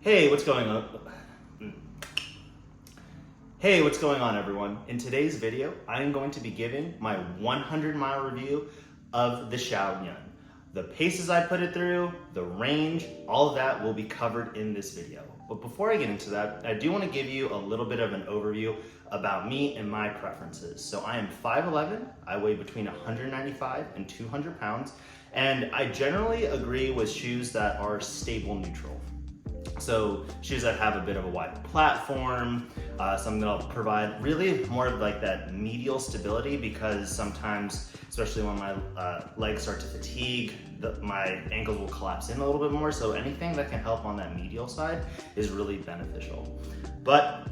Hey, what's going on? Hey, what's going on, everyone? In today's video, I am going to be giving my 100-mile review of the Xiaonian. The paces I put it through, the range, all of that will be covered in this video. But before I get into that, I do want to give you a little bit of an overview about me and my preferences. So I am 5'11", I weigh between 195 and 200 pounds, and I generally agree with shoes that are stable neutral. So shoes that have a bit of a wider platform, something that'll provide really more of like that medial stability, because sometimes, especially when my legs start to fatigue, my ankles will collapse in a little bit more. So anything that can help on that medial side is really beneficial. But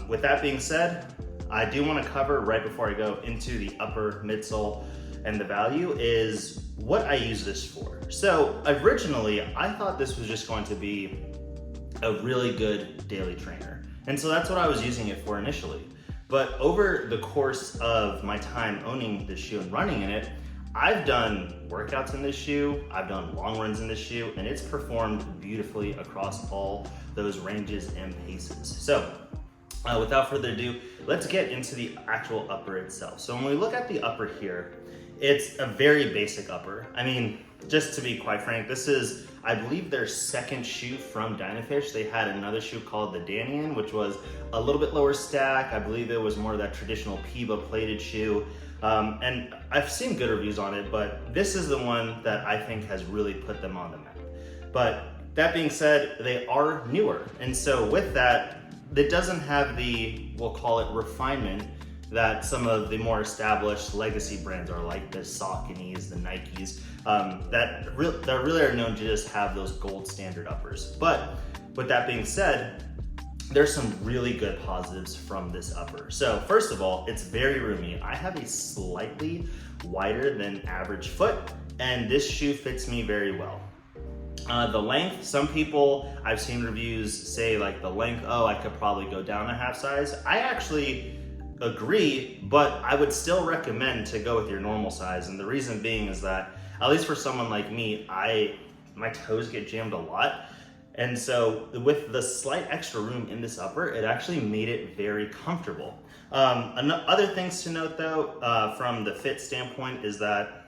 with that being said, I do want to cover right before I go into the upper midsole and the value is what I use this for. So originally I thought this was just going to be a really good daily trainer. And so that's what I was using it for initially. But over the course of my time owning this shoe and running in it, I've done workouts in this shoe, I've done long runs in this shoe, and it's performed beautifully across all those ranges and paces. So without further ado, let's get into the actual upper itself. So when we look at the upper here, it's a very basic upper. I mean, just to be quite frank, this is, I believe, their second shoe from Dynafish. They had another shoe called the Xiaonian, which was a little bit lower stack. I believe it was more of that traditional Piba plated shoe. And I've seen good reviews on it, but this is the one that I think has really put them on the map. But that being said, they are newer. And so with that, it doesn't have the, we'll call it, refinement that some of the more established legacy brands are, like the Sauconys, the Nikes, that really are known to just have those gold standard uppers. But with that being said, there's some really good positives from this upper. So first of all, it's very roomy. I have a slightly wider than average foot, and this shoe fits me very well. The length, some people, I've seen reviews say like the length, oh, I could probably go down a half size. I actually agree, but I would still recommend to go with your normal size. And the reason being is that, at least for someone like me, my toes get jammed a lot. And so with the slight extra room in this upper, it actually made it very comfortable. Other things to note though, from the fit standpoint, is that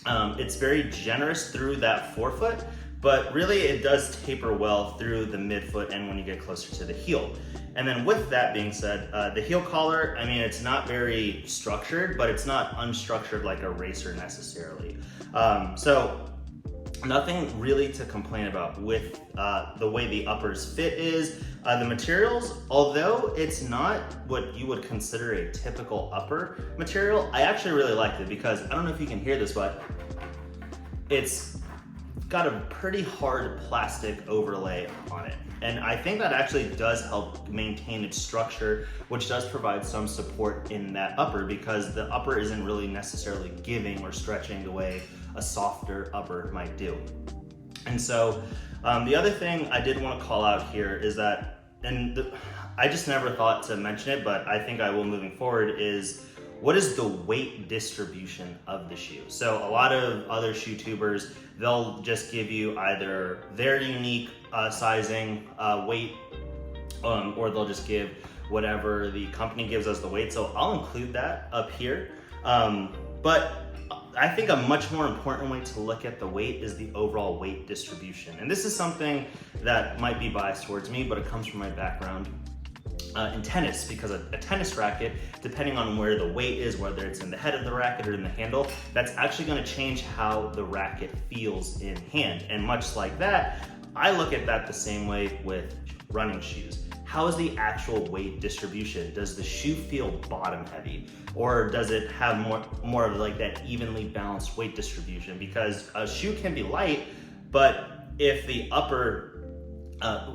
it's very generous through that forefoot, but really it does taper well through the midfoot and when you get closer to the heel. And then with that being said, the heel collar, I mean, it's not very structured, but it's not unstructured like a racer necessarily. So nothing really to complain about with the way the uppers fit is. The materials, although it's not what you would consider a typical upper material, I actually really liked it because, I don't know if you can hear this, but it's got a pretty hard plastic overlay on it. And I think that actually does help maintain its structure, which does provide some support in that upper, because the upper isn't really necessarily giving or stretching the way a softer upper might do. And so the other thing I did want to call out here is that, I just never thought to mention it, but I think I will moving forward, is what is the weight distribution of the shoe? So a lot of other shoe tubers, they'll just give you either their unique sizing, weight, or they'll just give whatever the company gives as the weight. So I'll include that up here. But I think a much more important way to look at the weight is the overall weight distribution. And this is something that might be biased towards me, but it comes from my background in tennis, because a tennis racket, depending on where the weight is, whether it's in the head of the racket or in the handle, that's actually going to change how the racket feels in hand. And much like that, I look at that the same way with running shoes. How is the actual weight distribution? Does the shoe feel bottom heavy, or does it have more of like that evenly balanced weight distribution? Because a shoe can be light, but if the upper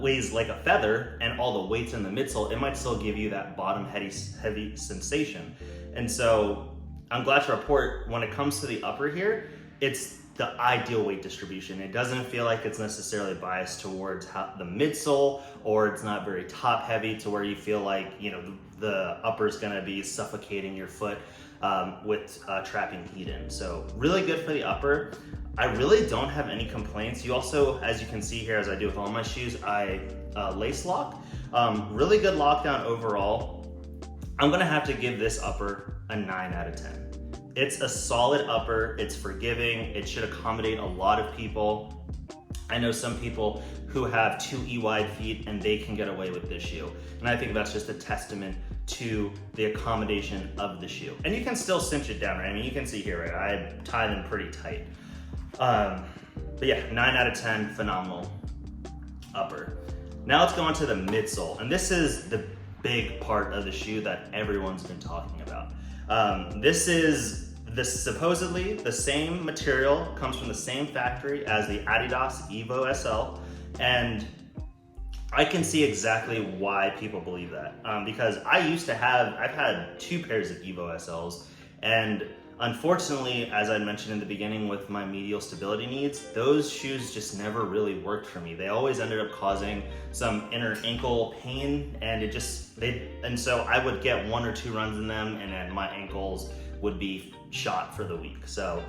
weighs like a feather and all the weight's in the midsole, it might still give you that bottom heavy sensation. And so I'm glad to report, when it comes to the upper here, it's the ideal weight distribution. It doesn't feel like it's necessarily biased towards the midsole, or it's not very top heavy to where you feel like, you know, the upper is going to be suffocating your foot with trapping heat in. So really good for the upper. I really don't have any complaints. You also, as you can see here, as I do with all my shoes, I lace lock. Really good lockdown overall. I'm gonna have to give this upper a 9 out of 10. It's a solid upper, it's forgiving, it should accommodate a lot of people. I know some people who have 2E wide feet and they can get away with this shoe. And I think that's just a testament to the accommodation of the shoe. And you can still cinch it down, right? I mean, you can see here, right? I tie them pretty tight. But yeah, 9 out of 10, phenomenal upper. Now let's go on to the midsole. And this is the big part of the shoe that everyone's been talking about. This is supposedly the same material, comes from the same factory as the Adidas Evo SL, and I can see exactly why people believe that. Because I've had 2 pairs of Evo SLs, and unfortunately, as I mentioned in the beginning with my medial stability needs, those shoes just never really worked for me. They always ended up causing some inner ankle pain, and so I would get 1 or 2 runs in them, and then my ankles would be shot for the week. So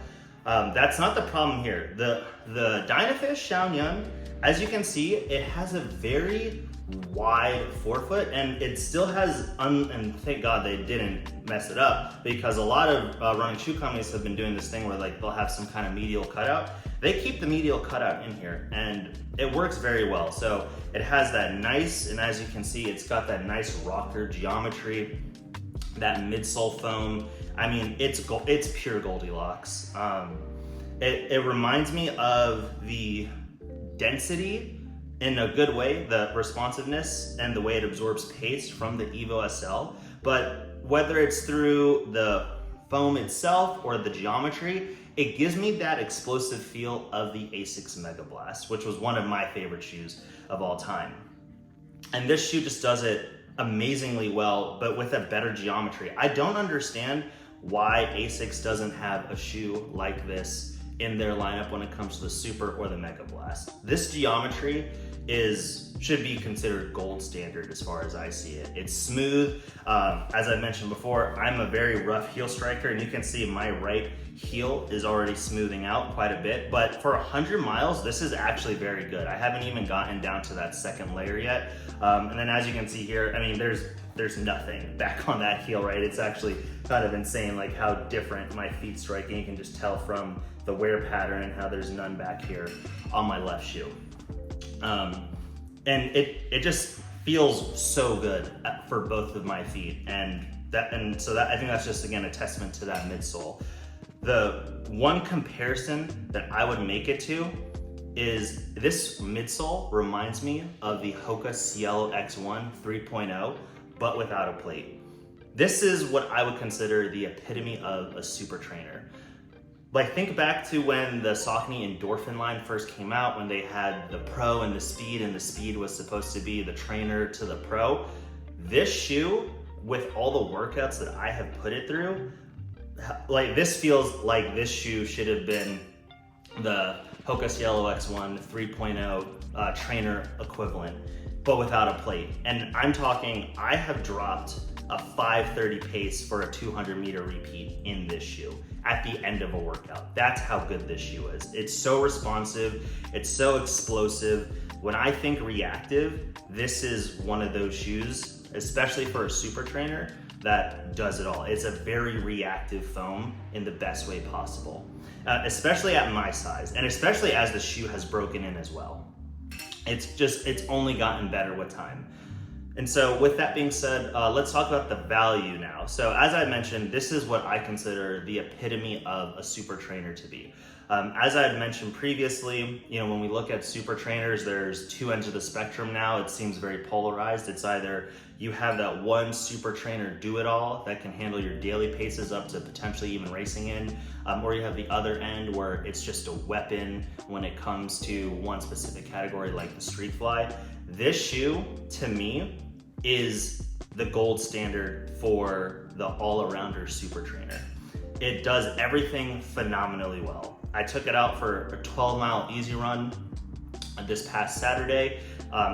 that's not the problem here. The Dynafish Xiaonian, as you can see, it has a very wide forefoot, and it still has, and thank God they didn't mess it up, because a lot of running shoe companies have been doing this thing where like they'll have some kind of medial cutout. They keep the medial cutout in here, and it works very well. So it has that nice, and as you can see, it's got that nice rocker geometry, that midsole foam. I mean, it's pure Goldilocks. It reminds me of the density in a good way, the responsiveness and the way it absorbs pace from the Evo SL. But whether it's through the foam itself or the geometry, it gives me that explosive feel of the Asics Mega Blast, which was one of my favorite shoes of all time. And this shoe just does it amazingly well, but with a better geometry. I don't understand why Asics doesn't have a shoe like this in their lineup when it comes to the Super or the Mega Blast. This geometry should be considered gold standard as far as I see it. It's smooth. As I mentioned before, I'm a very rough heel striker, and you can see my right heel is already smoothing out quite a bit, but for 100 miles, this is actually very good. I haven't even gotten down to that second layer yet. And then as you can see here, I mean, there's nothing back on that heel, right? It's actually kind of insane, like how different my feet strike, and you can just tell from the wear pattern and how there's none back here on my left shoe. And it just feels so good for both of my feet, and so I think that's just, again, a testament to that midsole. The one comparison that I would make it to is this midsole reminds me of the Hoka Cielo X1 3.0, but without a plate. This is what I would consider the epitome of a super trainer. Like, think back to when the Saucony Endorphin line first came out, when they had the Pro and the Speed was supposed to be the trainer to the Pro. This shoe, with all the workouts that I have put it through, like, this feels like this shoe should have been the Hoka Cielo X1 3.0 trainer equivalent, but without a plate. And I'm talking, I have dropped a 5:30 pace for a 200-meter repeat in this shoe at the end of a workout. That's how good this shoe is. It's so responsive, it's so explosive. When I think reactive, this is one of those shoes, especially for a super trainer, that does it all. It's a very reactive foam in the best way possible, especially at my size, and especially as the shoe has broken in as well. It's only gotten better with time. And so with that being said, let's talk about the value now. So as I mentioned, this is what I consider the epitome of a super trainer to be. As I had mentioned previously, when we look at super trainers, there's 2 ends of the spectrum now. It seems very polarized. It's either you have that one super trainer do-it-all that can handle your daily paces up to potentially even racing in, or you have the other end where it's just a weapon when it comes to one specific category like the street fly. This shoe, to me, is the gold standard for the all-arounder super trainer. It does everything phenomenally well. I took it out for a 12-mile easy run this past Saturday.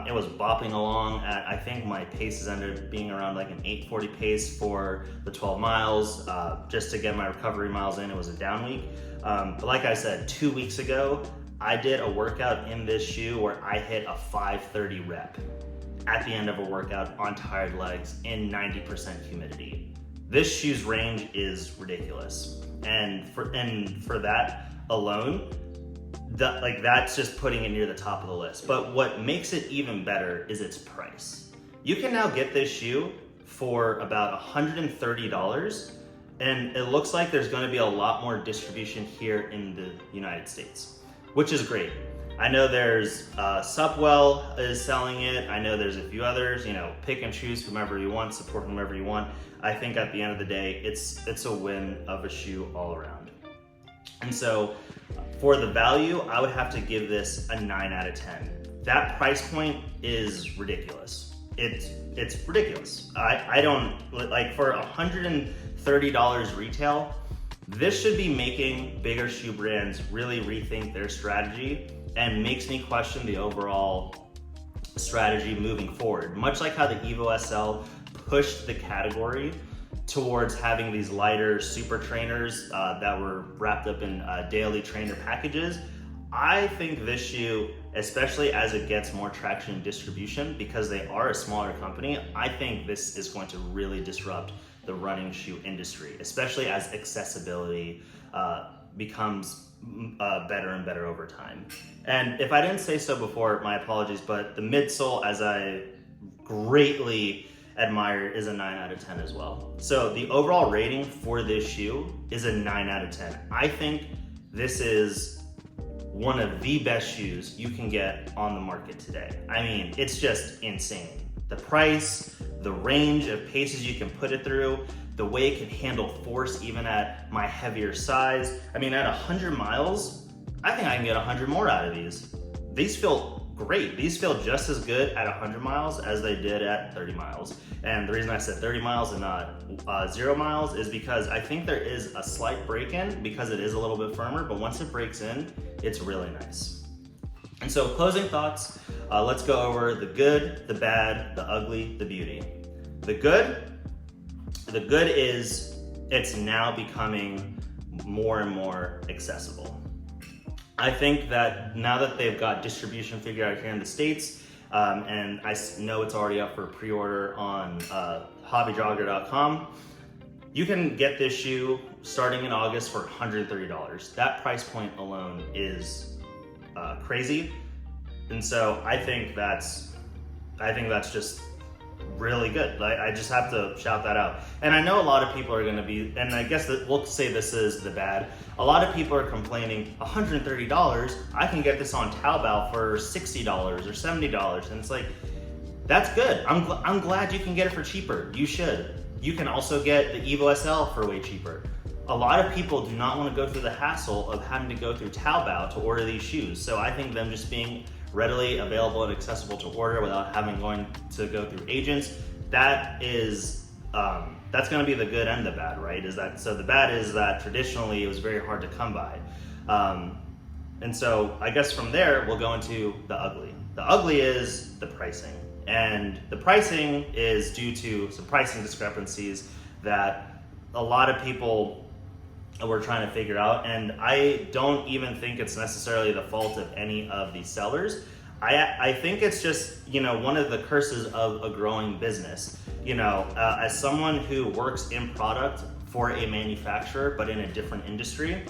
It was bopping along at, I think my paces ended up being around like an 8:40 pace for the 12 miles. Just to get my recovery miles in, it was a down week. But like I said, 2 weeks ago, I did a workout in this shoe where I hit a 530 rep at the end of a workout on tired legs in 90% humidity. This shoe's range is ridiculous. And for that alone, that's just putting it near the top of the list. But what makes it even better is its price. You can now get this shoe for about $130, and it looks like there's going to be a lot more distribution here in the United States, which is great. I know there's Supwell is selling it. I know there's a few others. Pick and choose whomever you want, support whomever you want. I think at the end of the day, it's a win of a shoe all around. And so for the value, I would have to give this a 9 out of 10. That price point is ridiculous. It's ridiculous. I don't, like, for $130 retail, this should be making bigger shoe brands really rethink their strategy, and makes me question the overall strategy moving forward. Much like how the Evo SL pushed the category towards having these lighter super trainers that were wrapped up in daily trainer packages, I think this shoe, especially as it gets more traction and distribution, because they are a smaller company, I think this is going to really disrupt the running shoe industry, especially as accessibility becomes better and better over time. And if I didn't say so before, my apologies, but the midsole, as I greatly admire, is a 9 out of 10 as well. So the overall rating for this shoe is a 9 out of 10. I think this is one of the best shoes you can get on the market today. I mean, it's just insane. The price, the range of paces you can put it through, the way it can handle force even at my heavier size. I mean, at 100 miles, I think I can get 100 more out of these. These feel great. These feel just as good at 100 miles as they did at 30 miles. And the reason I said 30 miles and not 0 miles is because I think there is a slight break-in because it is a little bit firmer, but once it breaks in, it's really nice. And so closing thoughts, let's go over the good, the bad, the ugly, the beauty. The good is it's now becoming more and more accessible. I think that now that they've got distribution figured out here in the States, and I know it's already up for pre-order on hobbyjogger.com, you can get this shoe starting in August for $130. That price point alone is crazy. And so I think that's just really good. I just have to shout that out. And I know a lot of people are gonna be, and I guess that we'll say this is the bad. A lot of people are complaining, $130, I can get this on Taobao for $60 or $70. And it's like, that's good. I'm glad you can get it for cheaper. You should. You can also get the Evo SL for way cheaper. A lot of people do not want to go through the hassle of having to go through Taobao to order these shoes. So I think them just being readily available and accessible to order without going to go through agents, that is that's going to be the good and the bad, right? So the bad is that traditionally it was very hard to come by, and so I guess from there we'll go into the ugly. The ugly is the pricing, and the pricing is due to some pricing discrepancies that a lot of people we're trying to figure out, and I don't even think it's necessarily the fault of any of the sellers. I think it's just, one of the curses of a growing business. As someone who works in product for a manufacturer but in a different industry,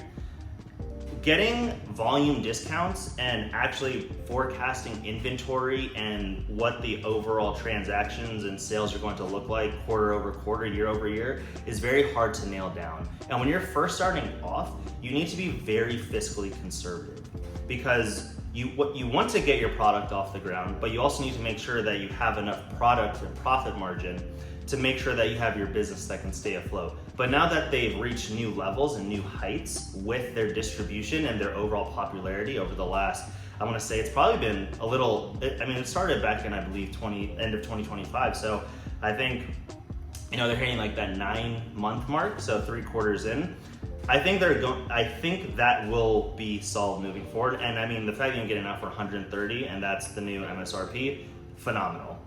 getting volume discounts and actually forecasting inventory and what the overall transactions and sales are going to look like quarter over quarter, year over year, is very hard to nail down. And when you're first starting off, you need to be very fiscally conservative, because you want to get your product off the ground, but you also need to make sure that you have enough product and profit margin to make sure that you have your business that can stay afloat. But now that they've reached new levels and new heights with their distribution and their overall popularity over the last, I want to say it's probably been a little, it started back in, I believe, end of 2025. So I think, they're hitting like that 9-month mark, so 3 quarters in. I think I think that will be solved moving forward. And I mean, the fact that you can get it out for 130 and that's the new MSRP, phenomenal.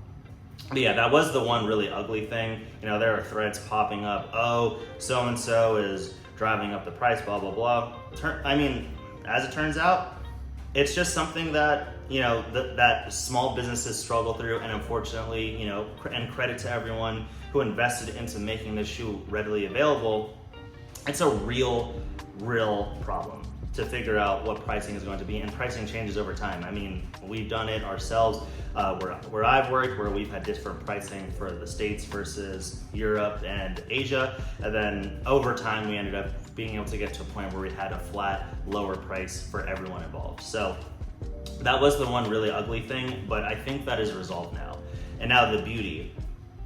But yeah, that was the one really ugly thing. You know, there are threads popping up. Oh, so and so is driving up the price, blah blah blah. I mean, as it turns out, it's just something that, you know, that small businesses struggle through, and unfortunately, you know, and credit to everyone who invested into making this shoe readily available. It's a real problem to figure out what pricing is going to be, and pricing changes over time. I mean, we've done it ourselves where I've worked, where we've had different pricing for the States versus Europe and Asia, and then over time we ended up being able to get to a point where we had a flat, lower price for everyone involved. So that was the one really ugly thing, but I think that is resolved now. And now the beauty.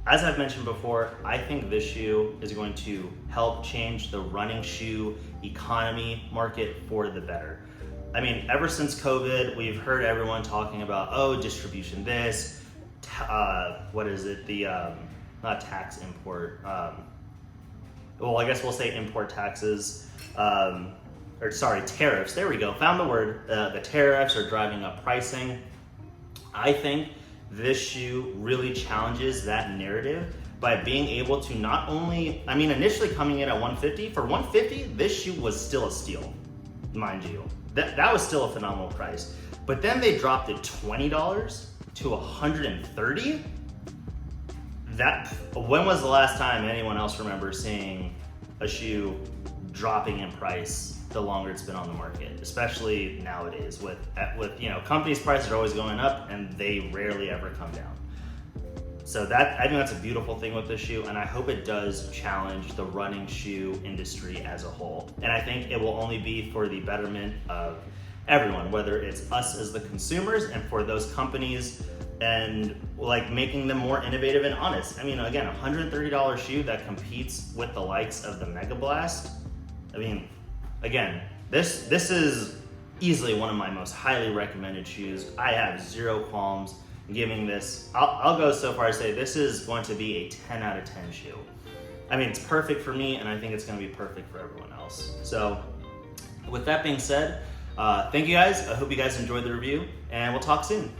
As I've mentioned before, I think this shoe is going to help change the running shoe economy market for the better. I mean, ever since COVID, we've heard everyone talking about, oh, distribution this, what is it, not tax import, well, I guess we'll say import taxes, tariffs, there we go, found the word. The tariffs are driving up pricing. I think this shoe really challenges that narrative by being able to not only, I mean, initially coming in at 150, for 150, this shoe was still a steal, mind you. That was still a phenomenal price. But then they dropped it $20 to $130. When was the last time anyone else remembers seeing a shoe dropping in price the longer it's been on the market, especially nowadays with you know, companies' prices are always going up and they rarely ever come down. So I think that's a beautiful thing with this shoe, and I hope it does challenge the running shoe industry as a whole. And I think it will only be for the betterment of everyone, whether it's us as the consumers and for those companies, and like making them more innovative and honest. I mean, again, $130 shoe that competes with the likes of the Mega Blast. I mean, again, this is easily one of my most highly recommended shoes. I have zero qualms giving this. I'll go so far as to say this is going to be a 10 out of 10 shoe. I mean, it's perfect for me, and I think it's going to be perfect for everyone else. So with that being said, thank you guys. I hope you guys enjoyed the review, and we'll talk soon.